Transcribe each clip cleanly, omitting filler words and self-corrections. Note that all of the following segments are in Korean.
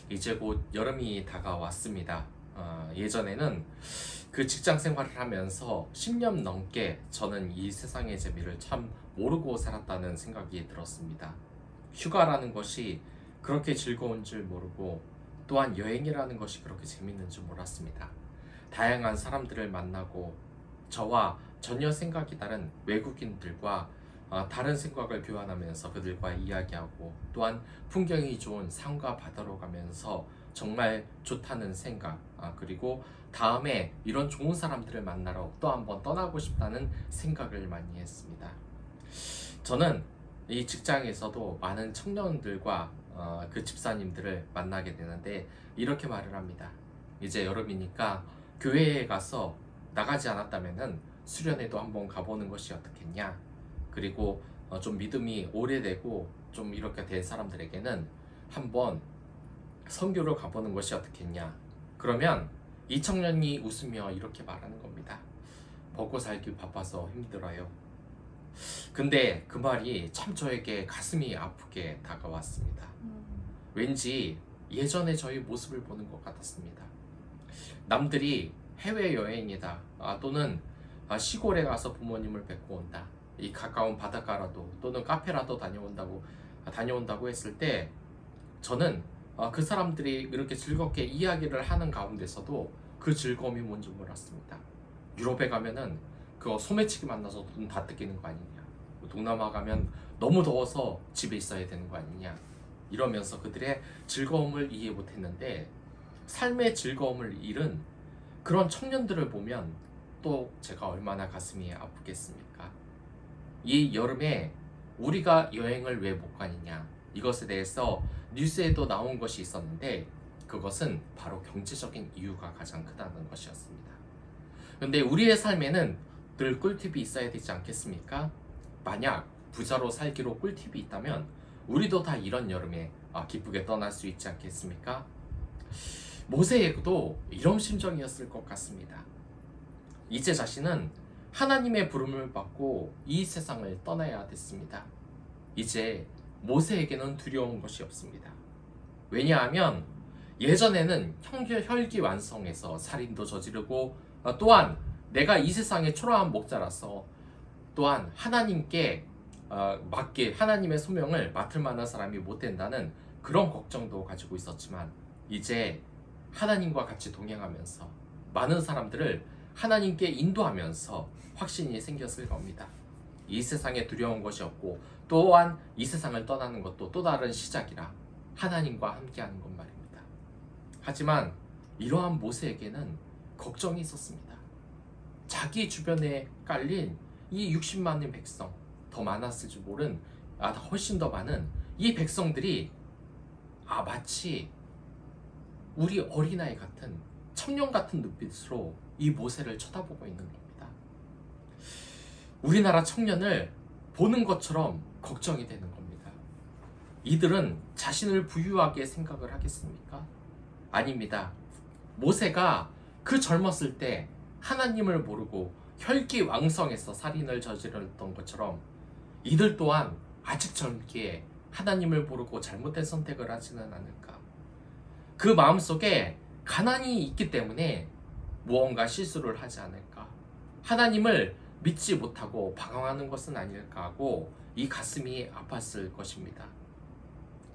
이제 곧 여름이 다가왔습니다. 예전에는 그 직장 생활을 하면서 10년 넘게 저는 이 세상의 재미를 참 모르고 살았다는 생각이 들었습니다. 휴가라는 것이 그렇게 즐거운 줄 모르고 또한 여행이라는 것이 그렇게 재밌는 줄 몰랐습니다. 다양한 사람들을 만나고 저와 전혀 생각이 다른 외국인들과 다른 생각을 교환하면서 그들과 이야기하고 또한 풍경이 좋은 산과 바다로 가면서 정말 좋다는 생각, 그리고 다음에 이런 좋은 사람들을 만나러 또 한번 떠나고 싶다는 생각을 많이 했습니다. 저는 이 직장에서도 많은 청년들과 그 집사님들을 만나게 되는데 이렇게 말을 합니다. 이제 여름이니까 교회에 가서 나가지 않았다면은 수련회도 한번 가보는 것이 어떻겠냐. 그리고 좀 믿음이 오래되고 좀 이렇게 된 사람들에게는 한번 선교를 가보는 것이 어떻겠냐. 그러면 이 청년이 웃으며 이렇게 말하는 겁니다. 먹고 살기 바빠서 힘들어요. 근데 그 말이 참 저에게 가슴이 아프게 다가왔습니다. 왠지 예전에 저희 모습을 보는 것 같았습니다. 남들이 해외여행이다, 또는 시골에 가서 부모님을 뵙고 온다, 이 가까운 바닷가라도 또는 카페라도 다녀온다고 했을 때 저는 그 사람들이 이렇게 즐겁게 이야기를 하는 가운데서도 그 즐거움이 뭔지 몰랐습니다. 유럽에 가면은 그거 소매치기 만나서 돈 다 뜯기는 거 아니냐, 동남아 가면 너무 더워서 집에 있어야 되는 거 아니냐, 이러면서 그들의 즐거움을 이해 못했는데 삶의 즐거움을 잃은 그런 청년들을 보면 또 제가 얼마나 가슴이 아프겠습니까? 이 여름에 우리가 여행을 왜 못 가느냐, 이것에 대해서 뉴스에도 나온 것이 있었는데 그것은 바로 경제적인 이유가 가장 크다는 것이었습니다. 그런데 우리의 삶에는 늘 꿀팁이 있어야 되지 않겠습니까? 만약 부자로 살기로 꿀팁이 있다면 우리도 다 이런 여름에 기쁘게 떠날 수 있지 않겠습니까? 모세에게도 이런 심정이었을 것 같습니다. 이제 자신은 하나님의 부름을 받고 이 세상을 떠나야 됐습니다. 이제 모세에게는 두려운 것이 없습니다. 왜냐하면 예전에는 혈기완성해서 살인도 저지르고 또한 내가 이 세상의 초라한 목자라서 또한 하나님께 맡길 하나님의 소명을 맡을 만한 사람이 못 된다는 그런 걱정도 가지고 있었지만 이제 하나님과 같이 동행하면서 많은 사람들을 하나님께 인도하면서 확신이 생겼을 겁니다. 이 세상에 두려운 것이 없고 또한 이 세상을 떠나는 것도 또 다른 시작이라 하나님과 함께하는 것 말입니다. 하지만 이러한 모세에게는 걱정이 있었습니다. 자기 주변에 깔린 이 60만의 백성, 더 많았을 줄 모른 훨씬 더 많은 이 백성들이 마치 우리 어린아이 같은 청년 같은 눈빛으로 이 모세를 쳐다보고 있는 겁니다. 우리나라 청년을 보는 것처럼 걱정이 되는 겁니다. 이들은 자신을 부유하게 생각을 하겠습니까? 아닙니다. 모세가 그 젊었을 때 하나님을 모르고 혈기왕성해서 살인을 저질렀던 것처럼 이들 또한 아직 젊기에 하나님을 모르고 잘못된 선택을 하지는 않을까. 그 마음속에 가난이 있기 때문에 무언가 실수를 하지 않을까. 하나님을 믿지 못하고 방황하는 것은 아닐까 하고 이 가슴이 아팠을 것입니다.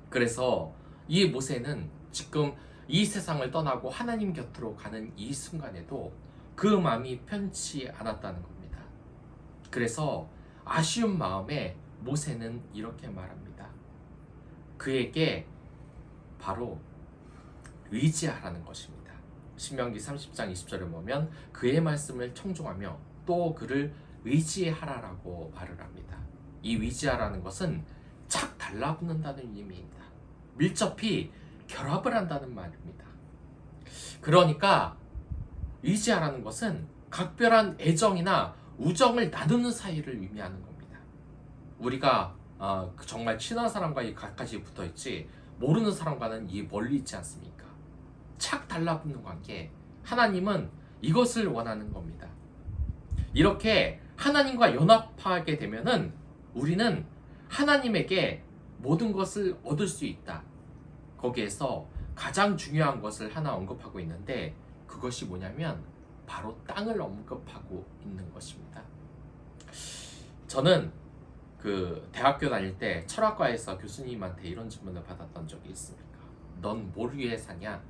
그래서 이 모세는 지금 이 세상을 떠나고 하나님 곁으로 가는 이 순간에도 그 마음이 편치 않았다는 겁니다. 그래서 아쉬운 마음에 모세는 이렇게 말합니다. 그에게 바로 의지하라는 것입니다. 신명기 30장 20절을 보면 그의 말씀을 청종하며 또 그를 의지하라라고 말을 합니다. 이 의지하라는 것은 착 달라붙는다는 의미입니다. 밀접히 결합을 한다는 말입니다. 그러니까 의지하라는 것은 각별한 애정이나 우정을 나누는 사이를 의미하는 겁니다. 우리가 정말 친한 사람과 가까이 붙어있지 모르는 사람과는 멀리 있지 않습니까? 착 달라붙는 관계, 하나님은 이것을 원하는 겁니다. 이렇게 하나님과 연합하게 되면은 우리는 하나님에게 모든 것을 얻을 수 있다. 거기에서 가장 중요한 것을 하나 언급하고 있는데 그것이 뭐냐면 바로 땅을 언급하고 있는 것입니다. 저는 그 대학교 다닐 때 철학과에서 교수님한테 이런 질문을 받았던 적이 있습니다. 넌 뭘 위해 사냐?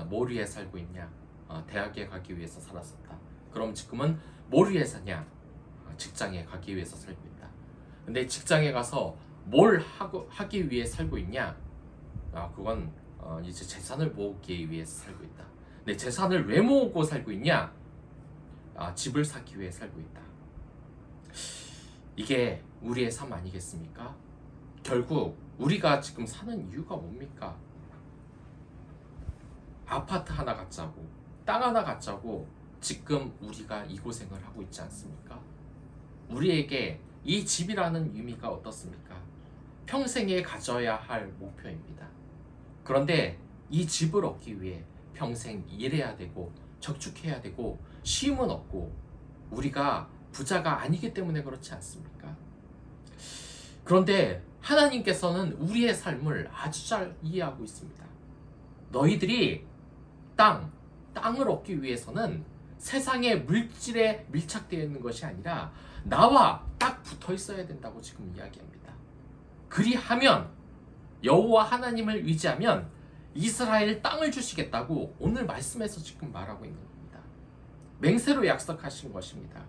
뭘 위해 살고 있냐? 대학에 가기 위해서 살았었다. 그럼 지금은 뭘 위해 사냐? 직장에 가기 위해서 살고 있다. 근데 직장에 가서 뭘 하기 위해 살고 있냐? 그건 이제 재산을 모으기 위해서 살고 있다. 근데 재산을 왜 모으고 살고 있냐? 집을 사기 위해 살고 있다. 이게 우리의 삶 아니겠습니까? 결국 우리가 지금 사는 이유가 뭡니까? 아파트 하나 갖자고, 땅 하나 갖자고 지금 우리가 이 고생을 하고 있지 않습니까? 우리에게 이 집이라는 의미가 어떻습니까? 평생에 가져야 할 목표입니다. 그런데 이 집을 얻기 위해 평생 일해야 되고 적축해야 되고 쉼은 없고 우리가 부자가 아니기 때문에 그렇지 않습니까? 그런데 하나님께서는 우리의 삶을 아주 잘 이해하고 있습니다. 너희들이 땅을 얻기 위해서는 세상의 물질에 밀착되어 있는 것이 아니라 나와 딱 붙어 있어야 된다고 지금 이야기합니다. 그리하면 여호와 하나님을 의지하면 이스라엘 땅을 주시겠다고 오늘 말씀에서 지금 말하고 있는 겁니다. 맹세로 약속하신 것입니다.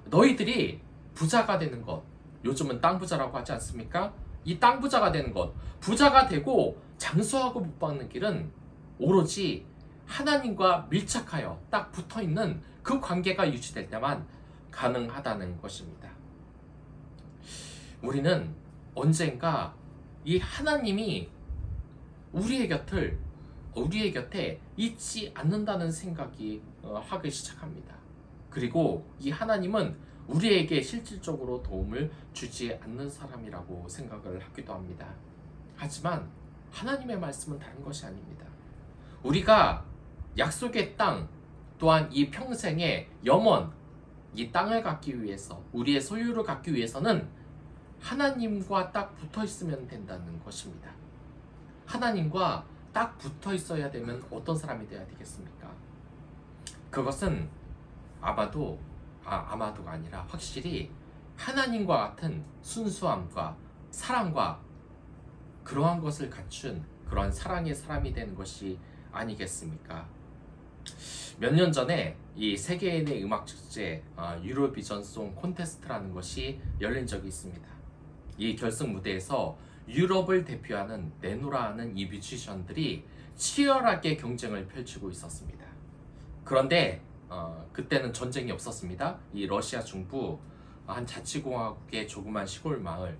너희들이 부자가 되는 것, 요즘은 땅 부자라고 하지 않습니까? 이 땅 부자가 되는 것, 부자가 되고 장수하고 못 받는 길은 오로지 하나님과 밀착하여 딱 붙어있는 그 관계가 유지될 때만 가능하다는 것입니다. 우리는 언젠가 이 하나님이 우리의 곁에 있지 않는다는 생각이 하기 시작합니다. 그리고 이 하나님은 우리에게 실질적으로 도움을 주지 않는 사람이라고 생각을 하기도 합니다. 하지만 하나님의 말씀은 다른 것이 아닙니다. 우리가 약속의 땅 또한 이 평생의 염원, 이 땅을 갖기 위해서 우리의 소유를 갖기 위해서는 하나님과 딱 붙어 있으면 된다는 것입니다. 하나님과 딱 붙어 있어야 되면 어떤 사람이 되어야 되겠습니까? 그것은 아마도가 아니라 확실히 하나님과 같은 순수함과 사랑과 그러한 것을 갖춘 그러한 사랑의 사람이 되는 것이 아니겠습니까? 몇 년 전에 이 세계인의 음악 축제 유로비전송 콘테스트라는 것이 열린 적이 있습니다. 이 결승 무대에서 유럽을 대표하는 내노라하는 이 뮤지션들이 치열하게 경쟁을 펼치고 있었습니다. 그런데 그때는 전쟁이 없었습니다. 이 러시아 중부 한 자치공화국의 조그만 시골 마을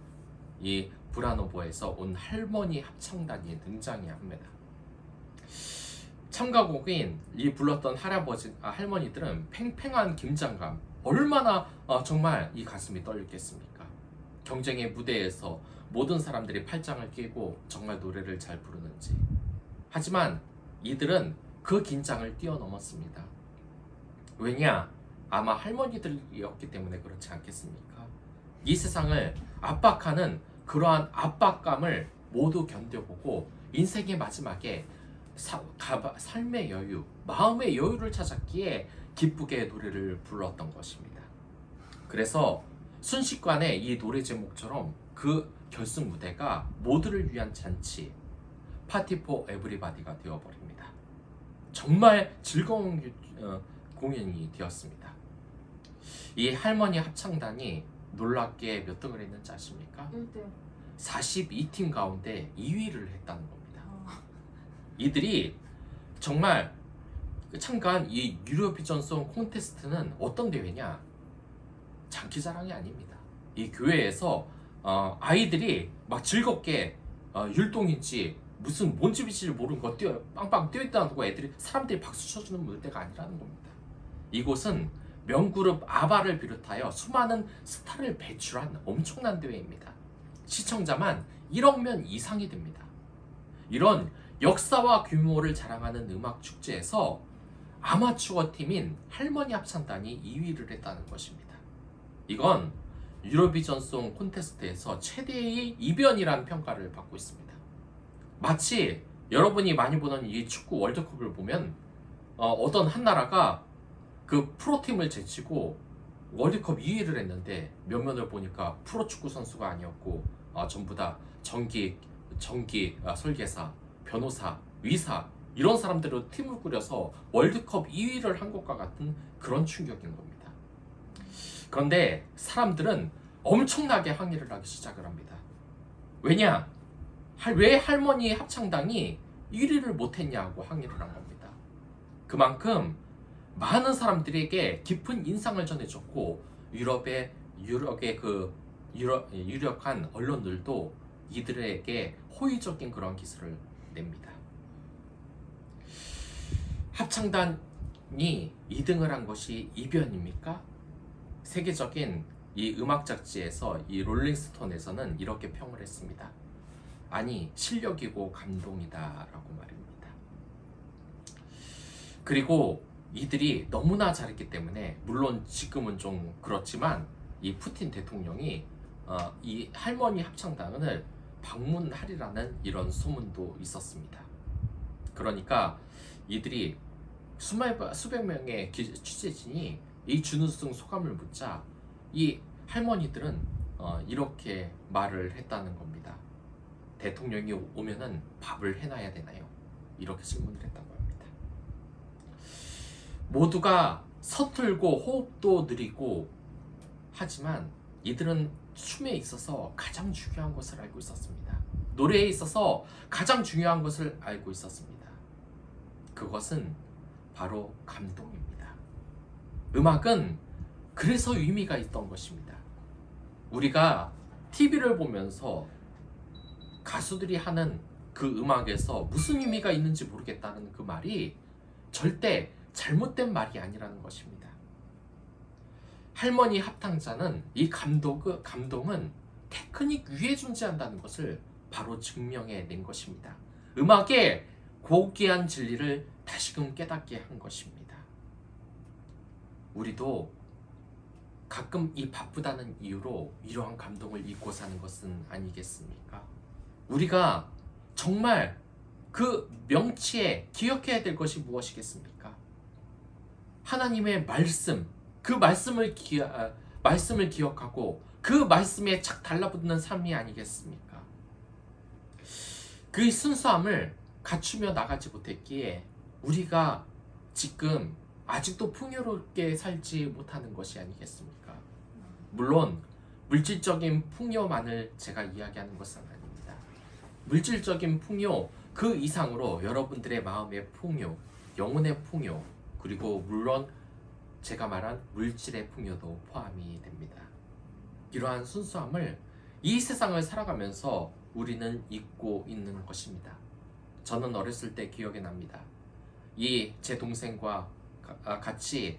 이 브라노보에서 온 할머니 합창단이 등장합니다. 참가곡인 이 불렀던 할머니들은 팽팽한 긴장감, 얼마나 정말 이 가슴이 떨렸겠습니까? 경쟁의 무대에서 모든 사람들이 팔짱을 끼고 정말 노래를 잘 부르는지. 하지만 이들은 그 긴장을 뛰어넘었습니다. 왜냐? 아마 할머니들이었기 때문에 그렇지 않겠습니까? 이 세상을 압박하는 그러한 압박감을 모두 견뎌보고 인생의 마지막에 삶의 여유, 마음의 여유를 찾았기에 기쁘게 노래를 불렀던 것입니다. 그래서 순식간에 이 노래 제목처럼 그 결승 무대가 모두를 위한 잔치, 파티 포 에브리바디가 되어버립니다. 정말 즐거운 공연이 되었습니다. 이 할머니 합창단이 놀랍게 몇 등을 했는지 아십니까? 1등. 42팀 가운데 2위를 했다는 겁니다. 이들이 정말 참가한 이 유로비전송 콘테스트는 어떤 대회냐? 장기자랑이 아닙니다. 이 교회에서 아이들이 막 즐겁게 율동인지 무슨 뭔지 비치를 모르는 거 빵빵 뛰어있다고 사람들이 박수 쳐주는 무대가 아니라는 겁니다. 이곳은 명그룹 아바를 비롯하여 수많은 스타를 배출한 엄청난 대회입니다. 시청자만 1억 명 이상이 됩니다. 이런 역사와 규모를 자랑하는 음악 축제에서 아마추어 팀인 할머니 합창단이 2위를 했다는 것입니다. 이건 유로비전송 콘테스트에서 최대의 이변이라는 평가를 받고 있습니다. 마치 여러분이 많이 보는 이 축구 월드컵을 보면 어떤 한 나라가 그 프로팀을 제치고 월드컵 2위를 했는데 면면을 보니까 프로축구 선수가 아니었고 전부 다 설계사, 변호사, 의사 이런 사람들로 팀을 꾸려서 월드컵 2위를 한 것과 같은 그런 충격인 겁니다. 그런데 사람들은 엄청나게 항의를 하기 시작을 합니다. 왜냐? 왜 할머니 합창단이 1위를 못했냐고 항의를 한 겁니다. 그만큼 많은 사람들에게 깊은 인상을 전해줬고 유럽의 유력한 언론들도 이들에게 호의적인 그런 기사를 냅니다. 합창단이 2등을 한 것이 이변입니까? 세계적인 이 음악 잡지에서 이 롤링스톤에서는 이렇게 평을 했습니다. 아니, 실력이고 감동이다라고 말입니다. 그리고 이들이 너무나 잘했기 때문에 물론 지금은 좀 그렇지만 이 푸틴 대통령이 이 할머니 합창단을 방문하리라는 이런 소문도 있었습니다. 그러니까 이들이 수백 명의 취재진이 이 준우승 소감을 묻자 이 할머니들은 이렇게 말을 했다는 겁니다. 대통령이 오면은 밥을 해놔야 되나요? 이렇게 질문을 했다고 합니다. 모두가 서툴고 호흡도 느리고 하지만 이들은 춤에 있어서 가장 중요한 것을 알고 있었습니다. 노래에 있어서 가장 중요한 것을 알고 있었습니다. 그것은 바로 감동입니다. 음악은 그래서 의미가 있던 것입니다. 우리가 TV를 보면서 가수들이 하는 그 음악에서 무슨 의미가 있는지 모르겠다는 그 말이 절대 잘못된 말이 아니라는 것입니다. 할머니 합창자는 이 감동은 테크닉 위에 존재한다는 것을 바로 증명해 낸 것입니다. 음악의 고귀한 진리를 다시금 깨닫게 한 것입니다. 우리도 가끔 이 바쁘다는 이유로 이러한 감동을 잊고 사는 것은 아니겠습니까? 우리가 정말 그 명치에 기억해야 될 것이 무엇이겠습니까? 하나님의 말씀, 그 말씀을 기억하고 그 말씀에 착 달라붙는 삶이 아니겠습니까? 그 순수함을 갖추며 나가지 못했기에 우리가 지금 아직도 풍요롭게 살지 못하는 것이 아니겠습니까? 물론 물질적인 풍요만을 제가 이야기하는 것은 아닙니다. 물질적인 풍요 그 이상으로 여러분들의 마음의 풍요, 영혼의 풍요, 그리고 물론 제가 말한 물질의 풍요도 포함이 됩니다. 이러한 순수함을 이 세상을 살아가면서 우리는 잊고 있는 것입니다. 저는 어렸을 때 기억이 납니다. 이 제 동생과 같이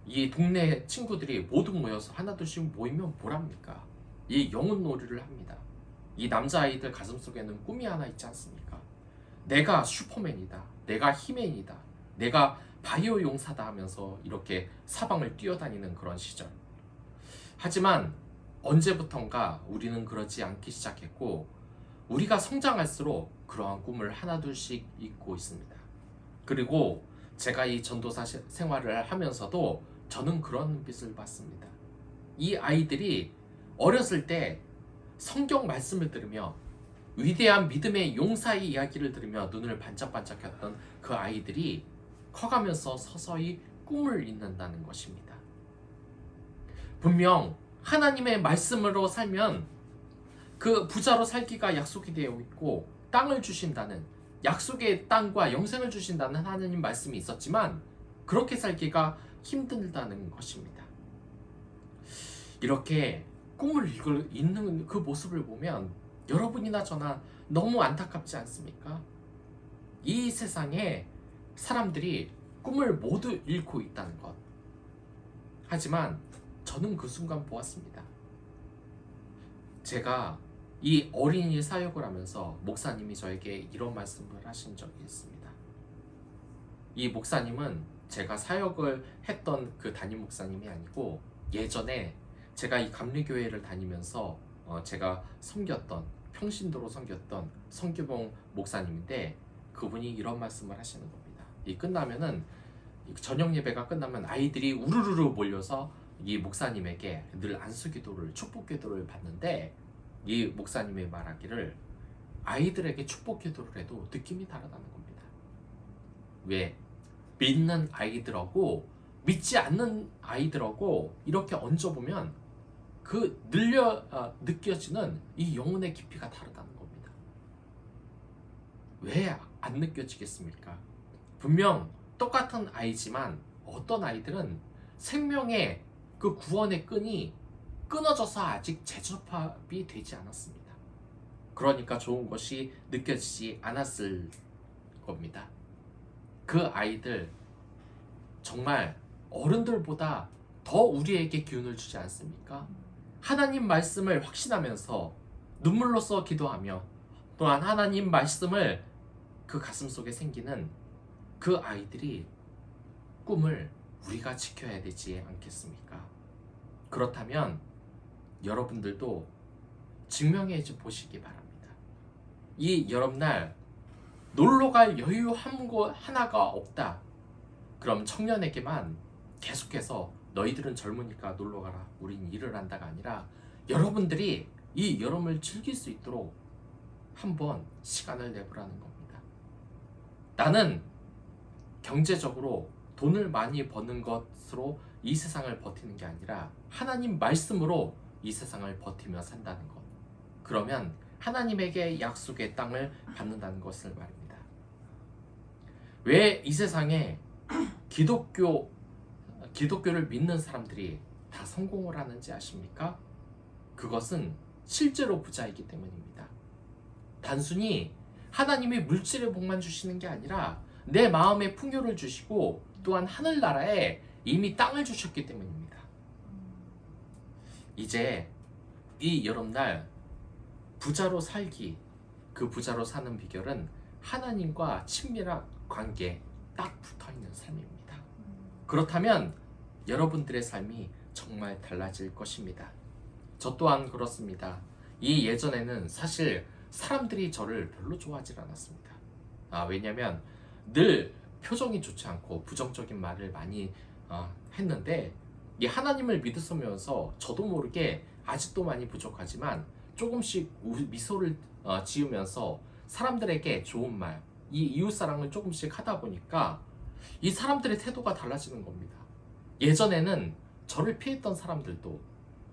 이 동네 친구들이 모두 모여서 하나둘씩 모이면 뭐랍니까? 이 영혼놀이를 합니다. 이 남자아이들 가슴속에는 꿈이 하나 있지 않습니까? 내가 슈퍼맨이다. 내가 히맨이다. 내가 바이오 용사다 하면서 이렇게 사방을 뛰어다니는 그런 시절. 하지만 언제부턴가 우리는 그러지 않기 시작했고 우리가 성장할수록 그러한 꿈을 하나둘씩 잊고 있습니다. 그리고 제가 이 전도사 생활을 하면서도 저는 그런 눈빛을 받습니다. 이 아이들이 어렸을 때 성경 말씀을 들으며 위대한 믿음의 용사의 이야기를 들으며 눈을 반짝반짝했던 그 아이들이 커가면서 서서히 꿈을 잊는다는 것입니다. 분명 하나님의 말씀으로 살면 그 부자로 살기가 약속이 되어 있고 땅을 주신다는 약속의 땅과 영생을 주신다는 하나님 말씀이 있었지만 그렇게 살기가 힘들다는 것입니다. 이렇게 꿈을 잊는 그 모습을 보면 여러분이나 저나 너무 안타깝지 않습니까? 이 세상에 사람들이 꿈을 모두 잃고 있다는 것. 하지만 저는 그 순간 보았습니다. 제가 이 어린이 사역을 하면서 목사님이 저에게 이런 말씀을 하신 적이 있습니다. 이 목사님은 제가 사역을 했던 그 담임 목사님이 아니고 예전에 제가 이 감리교회를 다니면서 제가 섬겼던 평신도로 섬겼던 성규봉 목사님인데 그분이 이런 말씀을 하시는 겁니다. 이 끝나면은 저녁 예배가 끝나면 아이들이 우르르르 몰려서 이 목사님에게 늘 안수 기도를, 축복 기도를 받는데, 이 목사님이 말하기를 아이들에게 축복 기도를 해도 느낌이 다르다는 겁니다. 왜? 믿는 아이들하고 믿지 않는 아이들하고 이렇게 얹어보면 느껴지는 이 영혼의 깊이가 다르다는 겁니다. 왜 안 느껴지겠습니까? 분명 똑같은 아이지만 어떤 아이들은 생명의 그 구원의 끈이 끊어져서 아직 재접합이 되지 않았습니다. 그러니까 좋은 것이 느껴지지 않았을 겁니다. 그 아이들 정말 어른들보다 더 우리에게 기운을 주지 않습니까? 하나님 말씀을 확신하면서 눈물로써 기도하며 또한 하나님 말씀을 그 가슴 속에 생기는 그 아이들이 꿈을 우리가 지켜야 되지 않겠습니까? 그렇다면 여러분들도 증명해 보시기 바랍니다. 이 여름날 놀러갈 여유 하나가 없다. 그럼 청년에게만 계속해서 너희들은 젊으니까 놀러가라, 우린 일을 한다가 아니라 여러분들이 이 여름을 즐길 수 있도록 한번 시간을 내보라는 겁니다. 나는 경제적으로 돈을 많이 버는 것으로 이 세상을 버티는 게 아니라 하나님 말씀으로 이 세상을 버티며 산다는 것. 그러면 하나님에게 약속의 땅을 받는다는 것을 말입니다. 왜 이 세상에 기독교를 믿는 사람들이 다 성공을 하는지 아십니까? 그것은 실제로 부자이기 때문입니다. 단순히 하나님이 물질의 복만 주시는 게 아니라 내 마음에 풍요를 주시고 또한 하늘나라에 이미 땅을 주셨기 때문입니다. 이제 이 여름날 부자로 살기, 그 부자로 사는 비결은 하나님과 친밀한 관계에 딱 붙어있는 삶입니다. 그렇다면 여러분들의 삶이 정말 달라질 것입니다. 저 또한 그렇습니다. 이 예전에는 사실 사람들이 저를 별로 좋아하지 않았습니다. 왜냐면 늘 표정이 좋지 않고 부정적인 말을 많이 했는데, 이 하나님을 믿으면서 저도 모르게 아직도 많이 부족하지만 조금씩 미소를 지으면서 사람들에게 좋은 말, 이 이웃사랑을 조금씩 하다 보니까 이 사람들의 태도가 달라지는 겁니다. 예전에는 저를 피했던 사람들도,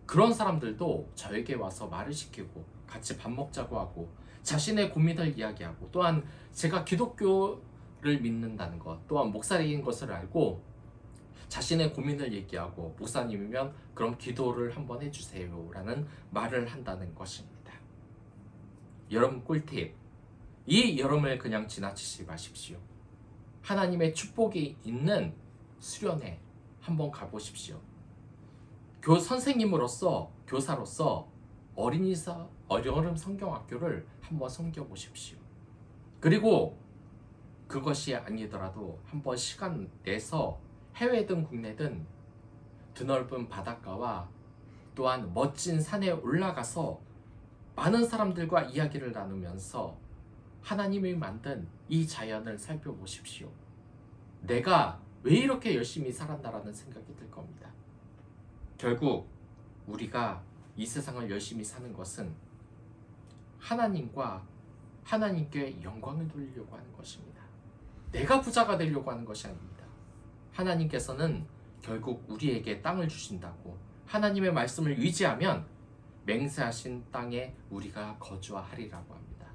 그런 사람들도 저에게 와서 말을 시키고 같이 밥 먹자고 하고 자신의 고민을 이야기하고, 또한 제가 기독교를 믿는다는 것, 또한 목사인 것을 알고 자신의 고민을 얘기하고 목사님이면 그럼 기도를 한번 해주세요 라는 말을 한다는 것입니다. 여러분 꿀팁, 이 여름을 그냥 지나치지 마십시오. 하나님의 축복이 있는 수련회 한번 가보십시오. 선생님으로서, 교사로서 어려움 성경학교를 한번 섬겨보십시오. 그리고 그것이 아니더라도 한번 시간 내서 해외든 국내든 드넓은 바닷가와 또한 멋진 산에 올라가서 많은 사람들과 이야기를 나누면서 하나님이 만든 이 자연을 살펴보십시오. 내가 왜 이렇게 열심히 살았나라는 생각이 들 겁니다. 결국 우리가 이 세상을 열심히 사는 것은 하나님과 하나님께 영광을 돌리려고 하는 것입니다. 내가 부자가 되려고 하는 것이 아닙니다. 하나님께서는 결국 우리에게 땅을 주신다고, 하나님의 말씀을 의지하면 맹세하신 땅에 우리가 거주하리라고 합니다.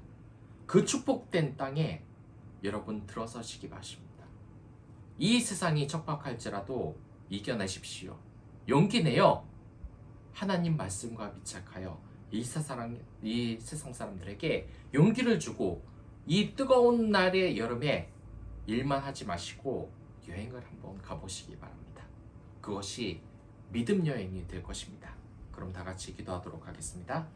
그 축복된 땅에 여러분 들어서시기 바랍니다. 이 세상이 척박할지라도 이겨내십시오. 용기 내어 하나님 말씀과 밀착하여 이 세상 사람들에게 용기를 주고, 이 뜨거운 날의 여름에 일만 하지 마시고 여행을 한번 가보시기 바랍니다. 그것이 믿음 여행이 될 것입니다. 그럼 다 같이 기도하도록 하겠습니다.